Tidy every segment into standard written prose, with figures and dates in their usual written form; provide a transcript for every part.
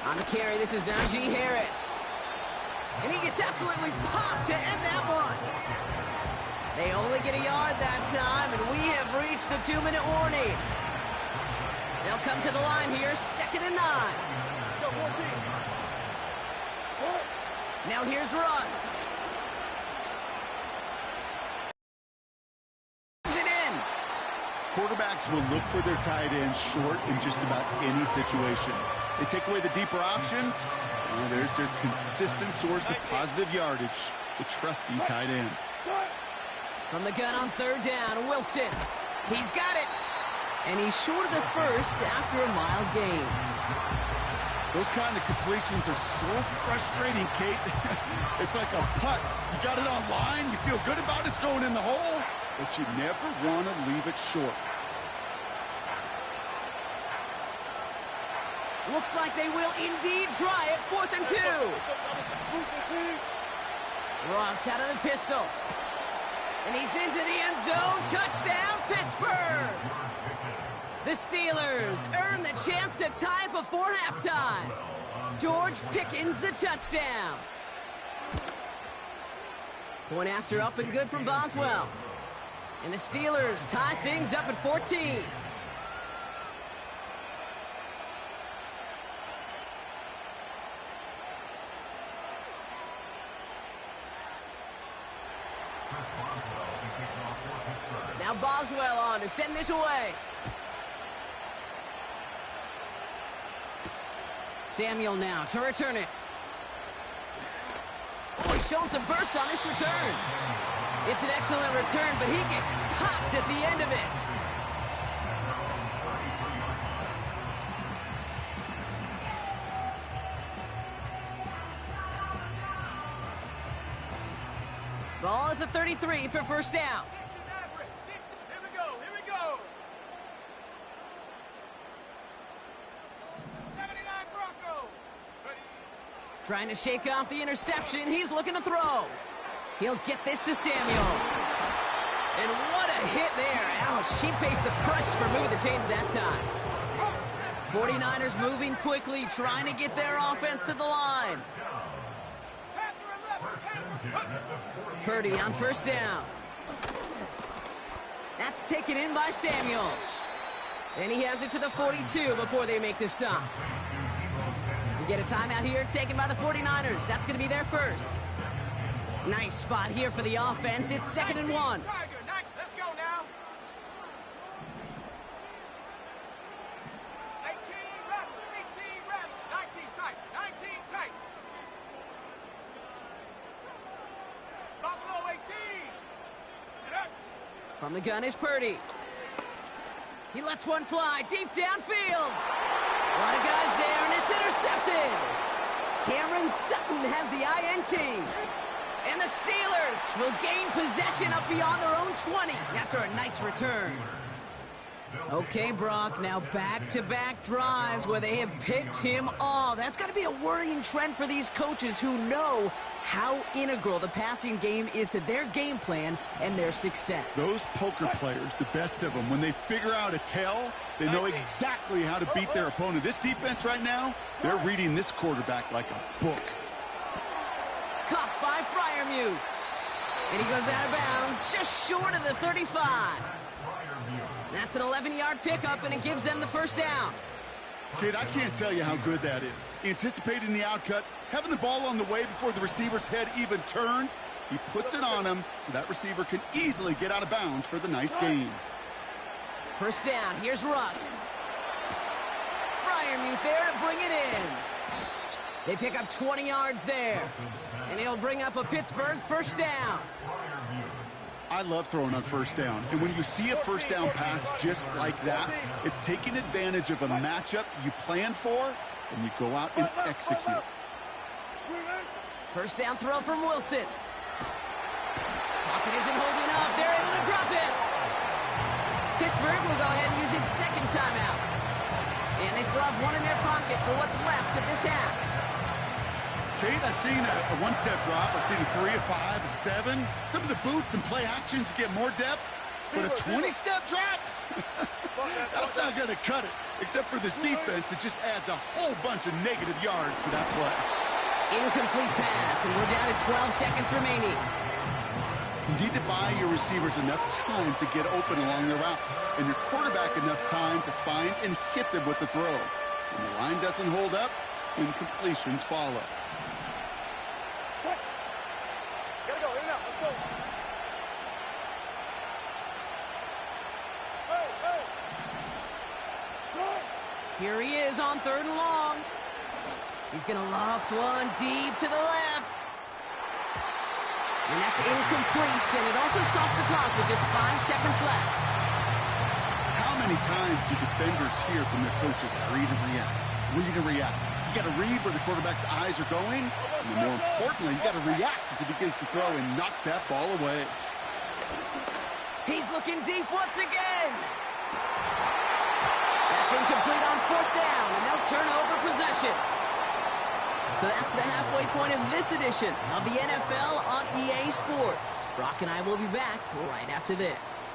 On the carry, this is Najee Harris. And he gets absolutely popped to end that one. They only get a yard that time, and we have reached the 2-minute warning. They'll come to the line here, 2nd and 9. Now here's Russ. It in. Quarterbacks will look for their tight end short in just about any situation. They take away the deeper options. Well, there's their consistent source of positive yardage, the trusty tight end. From the gun on 3rd down, Wilson. He's got it. And he's short of the first after a mile gain. Those kind of completions are so frustrating, Kate. It's like a putt. You got it on line, you feel good about it's going in the hole, but you never want to leave it short. Looks like they will indeed try it, 4th and 2. Ross out of the pistol. And he's into the end zone. Touchdown, Pittsburgh! The Steelers earn the chance to tie before halftime. George Pickens the touchdown. Point after up and good from Boswell. And the Steelers tie things up at 14. Now Boswell on to send this away. Samuel now to return it. Oh, he's showing some burst on this return. It's an excellent return, but he gets popped at the end of it. Ball at the 33 for 1st down. Trying to shake off the interception. He's looking to throw. He'll get this to Samuel. And what a hit there. Ouch, she faced the price for moving the chains that time. 49ers moving quickly, trying to get their offense to the line. Purdy on 1st down. That's taken in by Samuel. And he has it to the 42 before they make the stop. We get a timeout here taken by the 49ers. That's going to be their first. Nice spot here for the offense. It's 2nd and 1. Let's go now. 18 rattle, 19 tight, 19 tight. Buffalo 18. From the gun is Purdy. He lets one fly deep downfield. A lot of guys there, and it's intercepted. Cameron Sutton has the INT. And the Steelers will gain possession up beyond their own 20 after a nice return. Okay, Brock, now back-to-back drives where they have picked him off. That's got to be a worrying trend for these coaches who know how integral the passing game is to their game plan and their success. Those poker players, the best of them, when they figure out a tell, they know exactly how to beat their opponent. This defense right now, they're reading this quarterback like a book. Caught by Freiermuth. And he goes out of bounds just short of the 35. That's an 11-yard pickup, and it gives them the 1st down. Kid, I can't tell you how good that is. Anticipating the outcut, having the ball on the way before the receiver's head even turns. He puts it on him so that receiver can easily get out of bounds for the nice gain. 1st down, here's Russ. Freiermuth there to bring it in. They pick up 20 yards there. And he'll bring up a Pittsburgh 1st down. I love throwing on 1st down. And when you see a 1st down pass just like that, it's taking advantage of a matchup you plan for, and you go out and execute. 1st down throw from Wilson. Pocket isn't holding up. They're able to drop it. Pittsburgh will go ahead and use its 2nd timeout. And they still have one in their pocket for what's left of this half. Kate, I've seen a one-step drop. I've seen a 3, a 5, a 7. Some of the boots and play actions get more depth. But a 20-step drop? not going to cut it. Except for this defense, it just adds a whole bunch of negative yards to that play. Incomplete pass, and we're down to 12 seconds remaining. You need to buy your receivers enough time to get open along the route, and your quarterback enough time to find and hit them with the throw. When the line doesn't hold up, incompletions follow. Gotta go, in and out, let's go. Hey, hey. Here he is on 3rd and long. He's going to loft one deep to the left. And that's incomplete, and it also stops the clock with just 5 seconds left. How many times do defenders hear from their coaches, read and react, read and react? You got to read where the quarterback's eyes are going, and more importantly, you got to react as he begins to throw and knock that ball away. He's looking deep once again. That's incomplete on 4th down, and they'll turn over possession. So that's the halfway point of this edition of the NFL on EA Sports. Brock and I will be back right after this.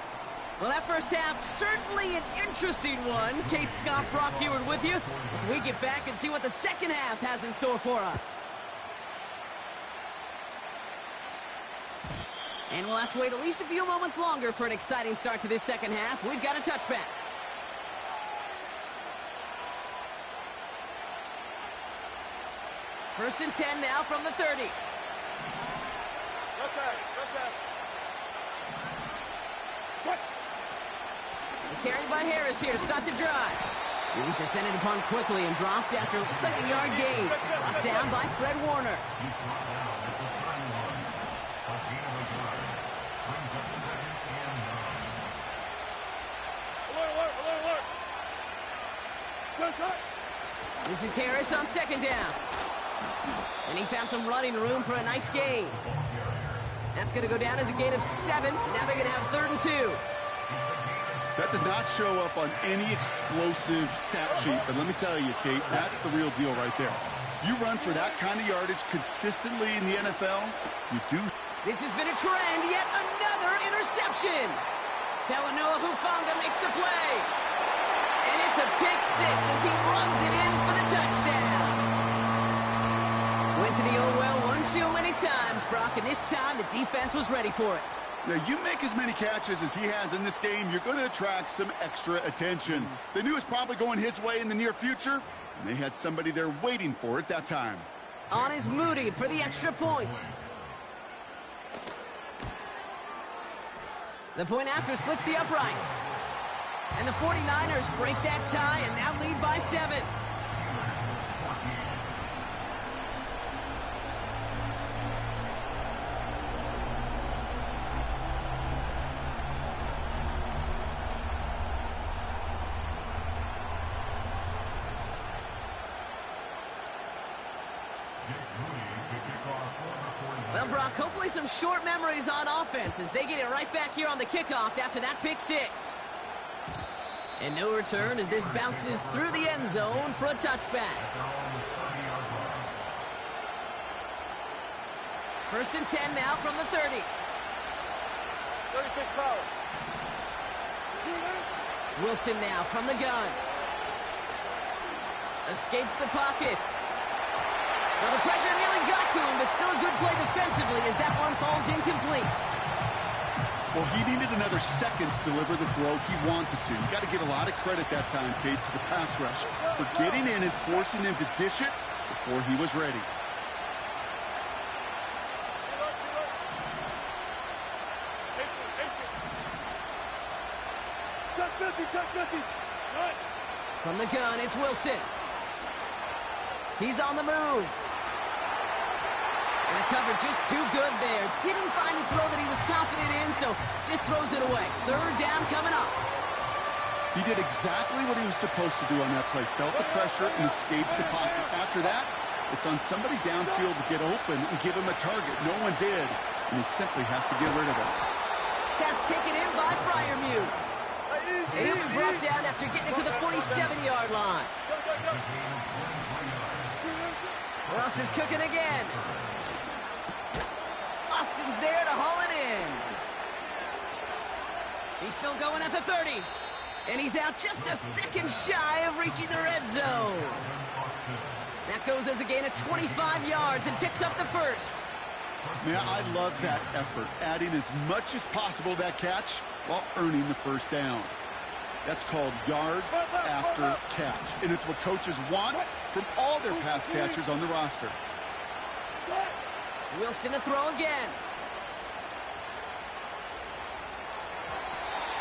Well, that first half, certainly an interesting one. Kate, Scott, Brock Ewart with you as we get back and see what the second half has in store for us. And we'll have to wait at least a few moments longer for an exciting start to this second half. We've got a touchback. First and 10 now from the 30. Left side, left side. Carried by Harris here to start the drive. He's descended upon quickly and dropped after it looks like a yard gain. Brought down by Fred Warner. This is Harris on 2nd down. And he found some running room for a nice gain. That's going to go down as a gain of 7. Now they're going to have 3rd and 2. That does not show up on any explosive stat sheet, but let me tell you, Kate, that's the real deal right there. You run for that kind of yardage consistently in the NFL, you do. This has been a trend, yet another interception. Talanoa Hufanga makes the play. And it's a pick 6 as he runs it in for the touchdown. Went to the old well one too many times, Brock, and this time the defense was ready for it. Now, you make as many catches as he has in this game, you're going to attract some extra attention. They knew it was probably going his way in the near future, and they had somebody there waiting for it that time. On is Moody for the extra point. The point after splits the uprights. And the 49ers break that tie and now lead by 7. Well, Brock, hopefully some short memories on offense as they get it right back here on the kickoff after that pick 6. And no return as this bounces through the end zone for a touchback. First and 10 now from the 30. 36 power. Wilson now from the gun. Escapes the pocket. Well, the pressure nearly got to him, but still a good play defensively as that one falls incomplete. Well, he needed another second to deliver the throw he wanted to. You got to give a lot of credit that time, Kate, to the pass rush for getting in and forcing him to dish it before he was ready. From the gun, it's Wilson. He's on the move. And the cover just too good there. Didn't find the throw that he was confident in, so just throws it away. 3rd down coming up. He did exactly what he was supposed to do on that play. Felt the pressure and escapes the pocket. After that, it's on somebody downfield to get open and give him a target. No one did, and he simply has to get rid of it. Pass taken in by Fryermuth. And he'll be brought down after getting it to the 47-yard line. Ross is cooking again. Austin's there to haul it in. He's still going at the 30. And he's out just a second shy of reaching the red zone. That goes as a gain of 25 yards and picks up the first. Man, I love that effort, adding as much as possible to that catch while earning the first down. That's called yards after catch, and it's what coaches want from all their pass catchers on the roster. Wilson to throw again.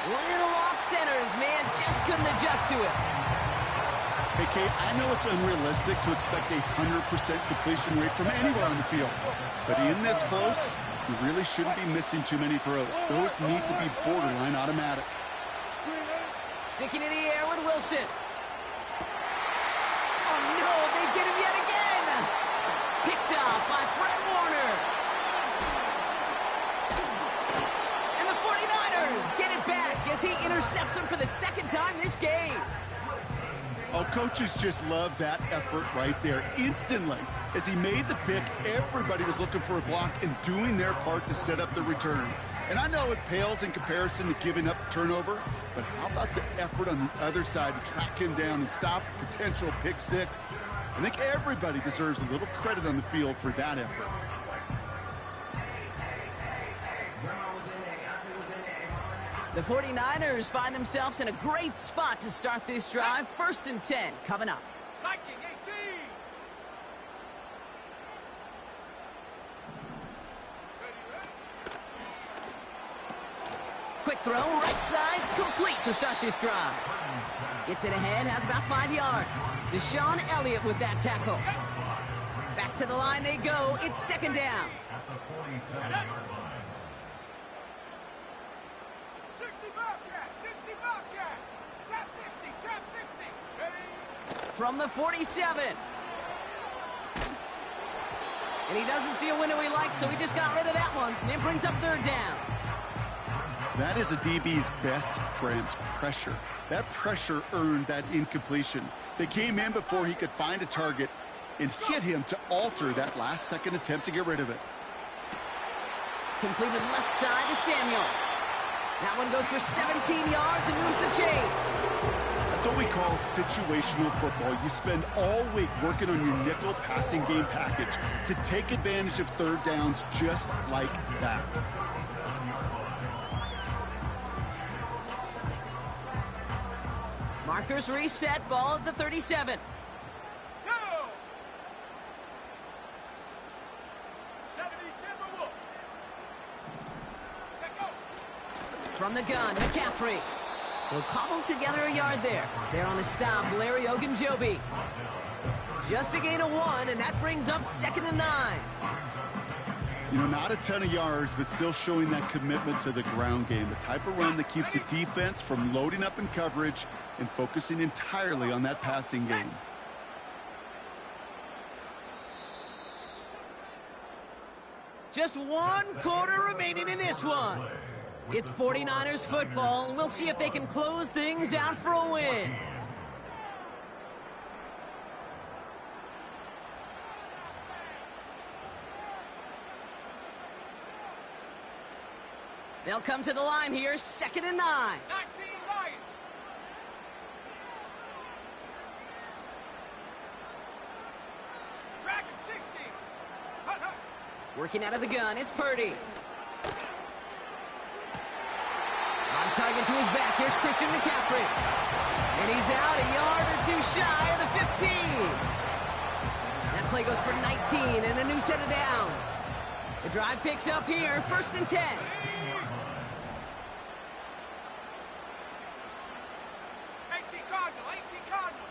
Little off centers, man, just couldn't adjust to it. Hey, Kate, I know it's unrealistic to expect a 100% completion rate from anywhere on the field, but in this close, you really shouldn't be missing too many throws. Those need to be borderline automatic. Sticking in the air with Wilson. Oh, no, they get him yet again. Picked off by Fred Warner. And the 49ers get it back as he intercepts him for the second time this game. Oh, coaches just love that effort right there. Instantly, as he made the pick, everybody was looking for a block and doing their part to set up the return. And I know it pales in comparison to giving up the turnover, but how about the effort on the other side to track him down and stop a potential pick six? I think everybody deserves a little credit on the field for that effort. The 49ers find themselves in a great spot to start this drive. 1st and 10 coming up. Viking 18. Quick throw, right side, complete to start this drive. Gets it ahead, has about 5 yards. Deshaun Elliott with that tackle. Back to the line they go. It's 2nd down. 60 Bobcat, 60 Bobcat. Chap 60, chap 60. Ready? From the 47. And he doesn't see a window he likes, so he just got rid of that one. And it brings up 3rd down. That is a DB's best friend, pressure. That pressure earned that incompletion. They came in before he could find a target and hit him to alter that last-second attempt to get rid of it. Completed left side to Samuel. That one goes for 17 yards and moves the chains. That's what we call situational football. You spend all week working on your nickel passing game package to take advantage of 3rd downs just like that. Markers reset, ball at the 37. Go! 70 Timberwolves. Check out. From the gun, McCaffrey. He'll cobble together a yard there. They're on a stop, Larry Ogunjobi. Just a gain of 1, and that brings up 2nd and 9. You know, not a ton of yards, but still showing that commitment to the ground game. The type of run that keeps the defense from loading up in coverage and focusing entirely on that passing game. Just 1 quarter remaining in this one. It's 49ers football. We'll see if they can close things out for a win. They'll come to the line here, 2nd and 9. 19 Lions. Dragon 60. Hut, hut. Working out of the gun, it's Purdy. On target to his back, here's Christian McCaffrey. And he's out a yard or 2 shy of the 15. That play goes for 19 and a new set of downs. The drive picks up here, 1st and 10. 18 Cardinal, 18 Cardinal.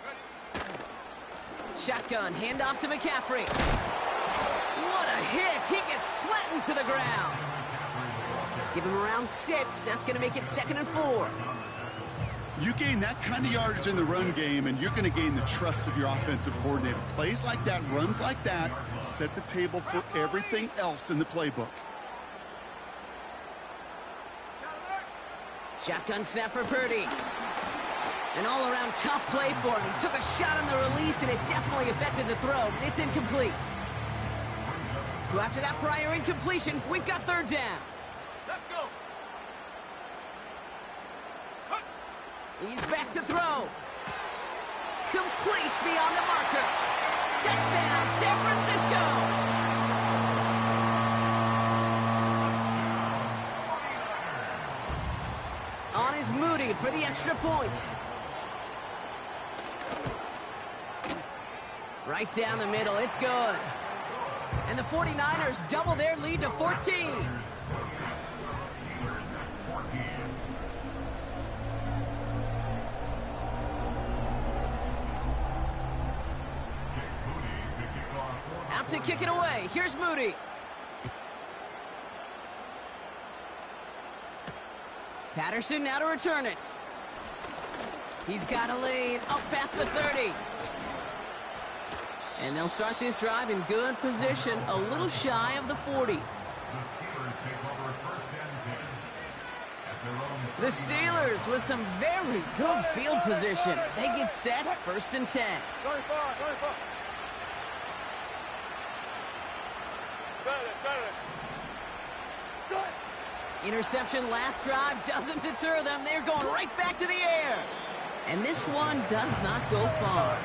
Ready? Shotgun, handoff to McCaffrey. What a hit! He gets flattened to the ground. Give him around 6. That's going to make it 2nd and 4. You gain that kind of yardage in the run game, and you're going to gain the trust of your offensive coordinator. Plays like that, runs like that, set the table for everything else in the playbook. Shotgun snap for Purdy. An all-around tough play for him. He took a shot on the release, and it definitely affected the throw. It's incomplete. So after that prior incompletion, we've got 3rd down. Let's go. He's back to throw. Complete beyond the marker. Touchdown, San Francisco. On is Moody for the extra point. Right down the middle, it's good. And the 49ers double their lead to 14. Out to kick it away. Here's Moody. Patterson now to return it. He's got a lane up past the 30. And they'll start this drive in good position, a little shy of the 40. The Steelers with some very good field position as they get set, 1st and 10. 35. Interception last drive doesn't deter them. They're going right back to the air. And this one does not go far.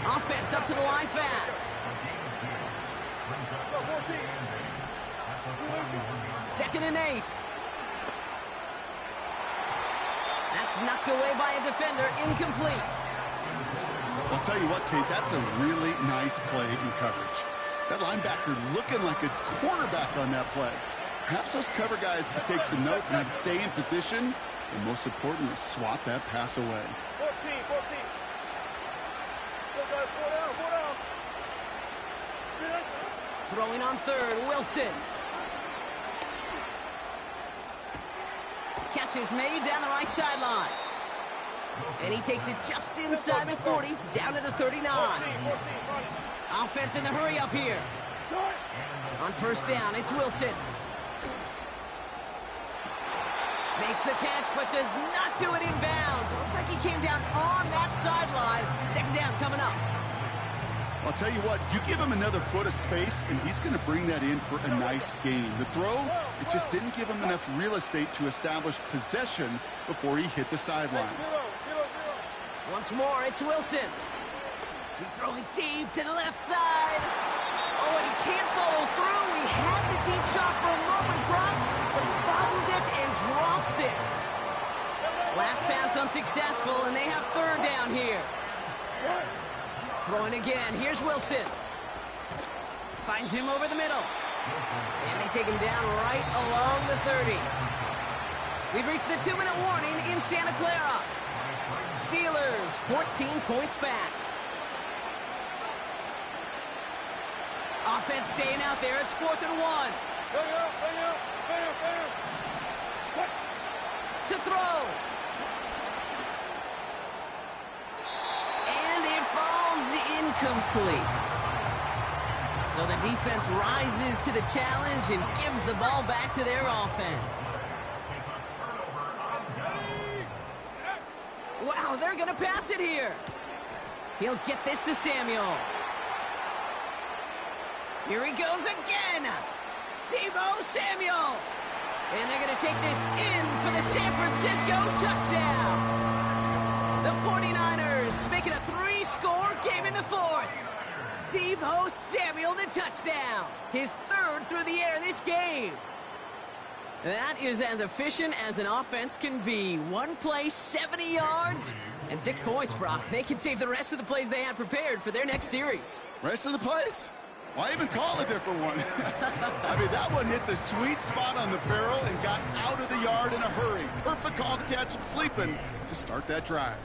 Offense up to the line fast. 2nd and 8. That's knocked away by a defender, incomplete. I'll tell you what, Kate, that's a really nice play in coverage. That linebacker looking like a quarterback on that play. Perhaps those cover guys could take some notes and stay in position, and most importantly, swat that pass away. 14. Four down. Throwing on 3rd, Wilson. Catch is made down the right sideline. And he takes it just inside the 40, down to the 39. 14. Offense in the hurry up here. On 1st down, it's Wilson. Makes the catch, but does not do it in bounds. It looks like he came down on that sideline. 2nd down coming up. I'll tell you what, you give him another foot of space, and he's going to bring that in for a nice gain. The throw, it just didn't give him enough real estate to establish possession before he hit the sideline. Once more, it's Wilson. He's throwing deep to the left side. Oh, and he can't follow through. He had the deep shot for a moment, Brock, but he bobbled it and drops it. Last pass unsuccessful, and they have 3rd down here. Throwing again. Here's Wilson. Finds him over the middle. And they take him down right along the 30. We've reached the 2-minute warning in Santa Clara. Steelers 14 points back. Offense staying out there. It's 4th and 1. To throw. And it falls incomplete. So the defense rises to the challenge and gives the ball back to their offense. Wow, they're going to pass it here. He'll get this to Samuel. Here he goes again. Deebo Samuel. And they're going to take this in for the San Francisco touchdown. The 49ers making a 3-score game in the 4th. Deebo Samuel, the touchdown. His 3rd through the air this game. That is as efficient as an offense can be. One play, 70 yards, and 6 points, Brock. They can save the rest of the plays they had prepared for their next series. Rest of the plays? Why even call a different one? I mean, that one hit the sweet spot on the barrel and got out of the yard in a hurry. Perfect call to catch him sleeping to start that drive.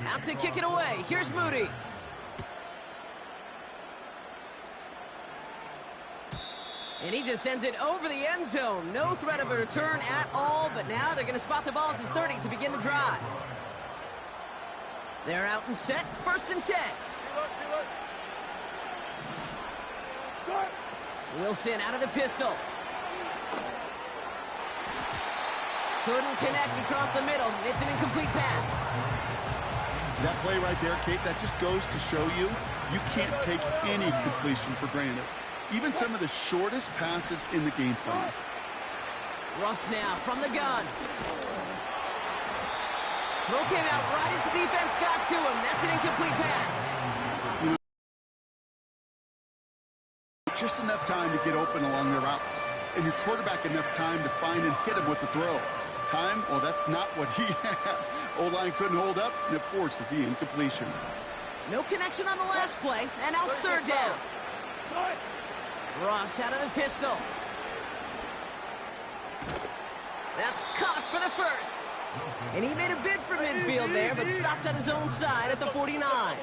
Out to kick it away. Here's Moody. And he just sends it over the end zone. No threat of a return at all, but now they're going to spot the ball at the 30 to begin the drive. They're out and set. 1st and 10. Wilson out of the pistol. Couldn't connect across the middle. It's an incomplete pass. That play right there, Kate, that just goes to show you, you can't take any completion for granted. Even some of the shortest passes in the game plan. Russ now from the gun. Throw came out right as the defense got to him. That's an incomplete pass. Just enough time to get open along their routes. And your quarterback enough time to find and hit him with the throw. Time, well, that's not what he had. O-line couldn't hold up, and it forces the incompletion. No connection on the last play, and now it's third down. Ross out of the pistol. That's caught for the first. And he made a bid for midfield there, but stopped on his own side at the 49.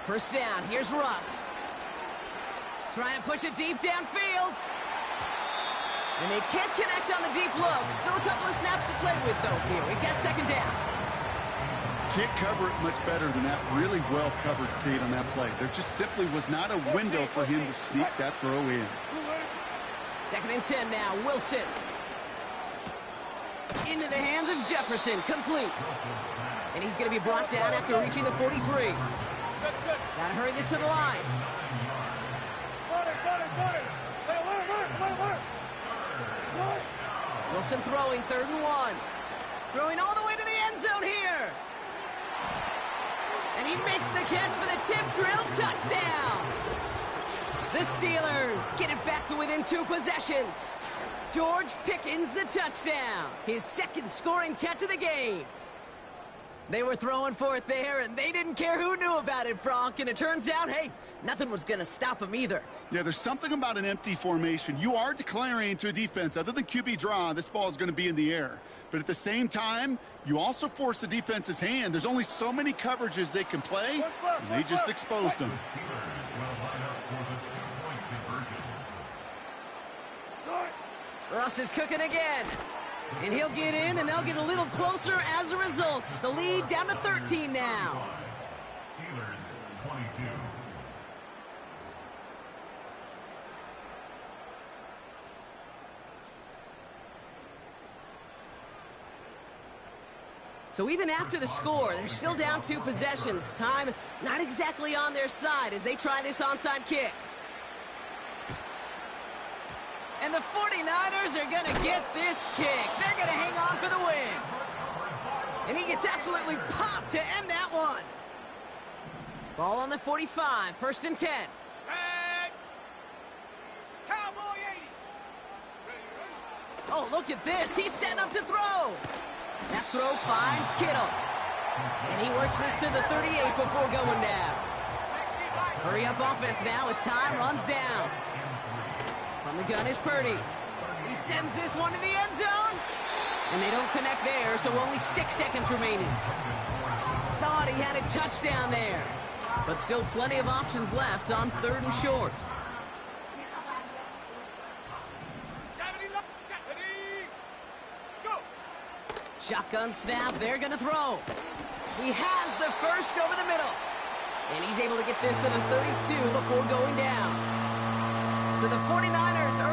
First down, here's Russ. Trying to push it deep downfield. And they can't connect on the deep look. Still a couple of snaps to play with, though, here. We've got second down. Can't cover it much better than that. Really well covered, Kate, on that play. There just simply was not a window for him to sneak that throw in. Second and 10 now. Wilson. Into the hands of Jefferson. Complete. And he's going to be brought down after reaching the 43. Got to hurry this to the line. Wilson throwing, 3rd and 1. Throwing all the way to the end zone here. And he makes the catch for the tip drill touchdown. The Steelers get it back to within 2 possessions. George Pickens the touchdown. His second scoring catch of the game. They were throwing for it there, and they didn't care who knew about it, Bronk. And it turns out, hey, nothing was going to stop him either. Yeah, there's something about an empty formation. You are declaring to a defense, other than QB draw, this ball is going to be in the air. But at the same time, you also force the defense's hand. There's only so many coverages they can play, and they just exposed them. Russ is cooking again. And he'll get in, and they'll get a little closer as a result. The lead down to 13 now. Steelers 22. So even after the score, they're still down 2 possessions. Time not exactly on their side as they try this onside kick. And the 49ers are going to get this kick. They're going to hang on for the win. And he gets absolutely popped to end that one. Ball on the 45, 1st and 10. Set. Cowboy 80. Oh, look at this. He's setting up to throw. That throw finds Kittle. And he works this to the 38 before going down. Hurry up offense now as time runs down. From the gun is Purdy. He sends this one to the end zone. And they don't connect there, so only 6 seconds remaining. Thought he had a touchdown there. But still plenty of options left on 3rd and short. 70, go. Shotgun snap, they're going to throw. He has the first over the middle. And he's able to get this to the 32 before going down. So the 49ers are